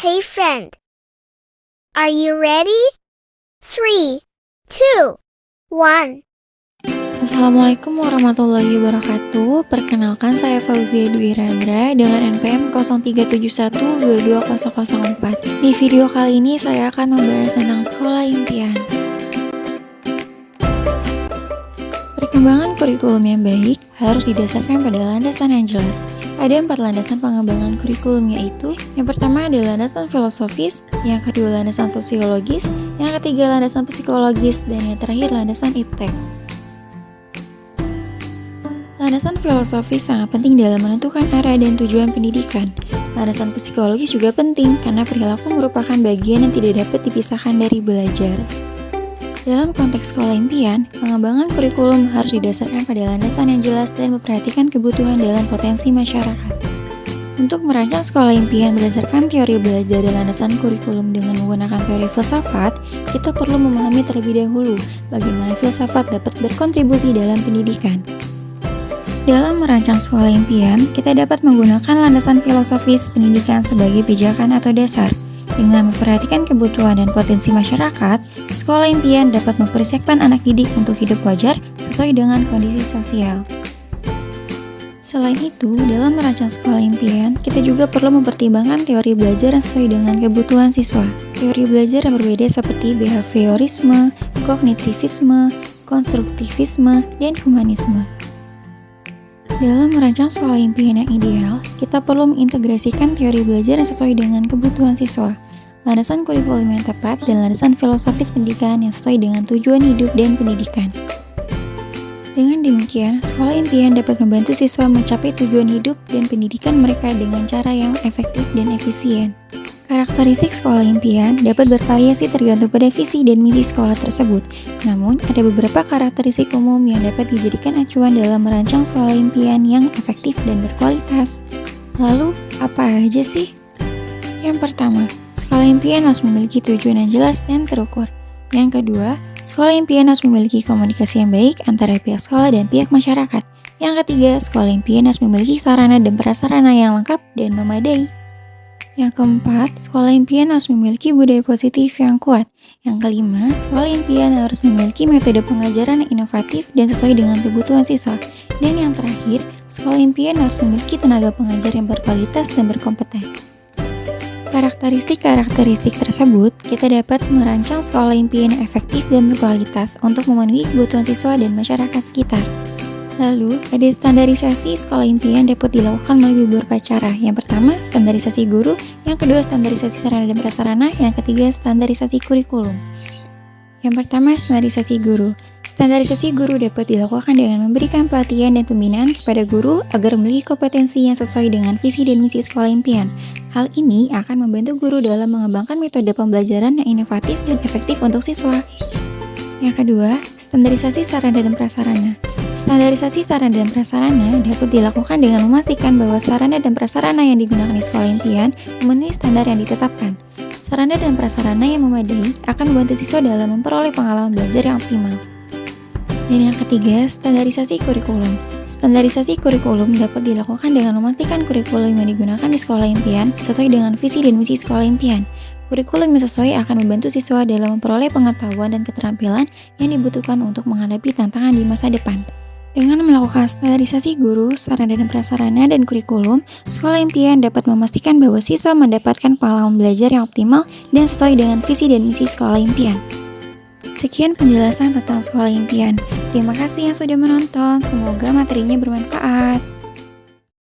Hey friend, are you ready? 3, 2, 1. Assalamualaikum warahmatullahi wabarakatuh. Perkenalkan, saya Fauzia Dwi Randra dengan NPM 0371220004. Di video kali ini saya akan membahas tentang sekolah impian. Perkembangan kurikulum yang baik harus didasarkan pada landasan yang jelas. Ada 4 landasan pengembangan kurikulum, yaitu yang pertama adalah landasan filosofis, yang kedua landasan sosiologis, yang ketiga landasan psikologis, dan yang terakhir landasan iptek. Landasan filosofis sangat penting dalam menentukan arah dan tujuan pendidikan. Landasan psikologis juga penting karena perilaku merupakan bagian yang tidak dapat dipisahkan dari belajar. Dalam konteks sekolah impian, pengembangan kurikulum harus didasarkan pada landasan yang jelas dan memperhatikan kebutuhan dalam potensi masyarakat. Untuk merancang sekolah impian berdasarkan teori belajar dan landasan kurikulum dengan menggunakan teori filsafat, kita perlu memahami terlebih dahulu bagaimana filsafat dapat berkontribusi dalam pendidikan. Dalam merancang sekolah impian, kita dapat menggunakan landasan filosofis pendidikan sebagai pijakan atau dasar. Dengan memperhatikan kebutuhan dan potensi masyarakat, sekolah impian dapat mempersiapkan anak didik untuk hidup wajar sesuai dengan kondisi sosial. Selain itu, dalam merancang sekolah impian, kita juga perlu mempertimbangkan teori belajar yang sesuai dengan kebutuhan siswa. Teori belajar yang berbeda seperti behaviorisme, kognitivisme, konstruktivisme, dan humanisme. Dalam merancang sekolah impian yang ideal, kita perlu mengintegrasikan teori belajar yang sesuai dengan kebutuhan siswa, landasan kurikulum yang tepat, dan landasan filosofis pendidikan yang sesuai dengan tujuan hidup dan pendidikan. Dengan demikian, sekolah impian dapat membantu siswa mencapai tujuan hidup dan pendidikan mereka dengan cara yang efektif dan efisien. Karakteristik sekolah impian dapat bervariasi tergantung pada visi dan misi sekolah tersebut. Namun, ada beberapa karakteristik umum yang dapat dijadikan acuan dalam merancang sekolah impian yang efektif dan berkualitas. Lalu, apa aja sih? Yang pertama, sekolah impian harus memiliki tujuan yang jelas dan terukur. Yang kedua, sekolah impian harus memiliki komunikasi yang baik antara pihak sekolah dan pihak masyarakat. Yang ketiga, sekolah impian harus memiliki sarana dan prasarana yang lengkap dan memadai. Yang keempat, sekolah impian harus memiliki budaya positif yang kuat. Yang kelima, sekolah impian harus memiliki metode pengajaran yang inovatif dan sesuai dengan kebutuhan siswa. Dan yang terakhir, sekolah impian harus memiliki tenaga pengajar yang berkualitas dan berkompeten. Karakteristik tersebut, kita dapat merancang sekolah impian yang efektif dan berkualitas untuk memenuhi kebutuhan siswa dan masyarakat sekitar. Lalu, ada standarisasi sekolah impian dapat dilakukan melalui beberapa cara. Yang pertama, standarisasi guru. Yang kedua, standarisasi sarana dan prasarana. Yang ketiga, standarisasi kurikulum. Yang pertama, standarisasi guru. Standarisasi guru dapat dilakukan dengan memberikan pelatihan dan pembinaan kepada guru agar memiliki kompetensi yang sesuai dengan visi dan misi sekolah impian. Hal ini akan membantu guru dalam mengembangkan metode pembelajaran yang inovatif dan efektif untuk siswa. Yang kedua, standarisasi sarana dan prasarana. Standarisasi sarana dan prasarana dapat dilakukan dengan memastikan bahwa sarana dan prasarana yang digunakan di sekolah impian memenuhi standar yang ditetapkan. Sarana dan prasarana yang memadai akan membantu siswa dalam memperoleh pengalaman belajar yang optimal. Dan yang ketiga, standarisasi kurikulum. Standarisasi kurikulum dapat dilakukan dengan memastikan kurikulum yang digunakan di sekolah impian sesuai dengan visi dan misi sekolah impian. Kurikulum yang sesuai akan membantu siswa dalam memperoleh pengetahuan dan keterampilan yang dibutuhkan untuk menghadapi tantangan di masa depan. Dengan melakukan standarisasi guru, sarana dan prasarana, dan kurikulum, sekolah impian dapat memastikan bahwa siswa mendapatkan pengalaman belajar yang optimal dan sesuai dengan visi dan misi sekolah impian. Sekian penjelasan tentang sekolah impian. Terima kasih yang sudah menonton, semoga materinya bermanfaat.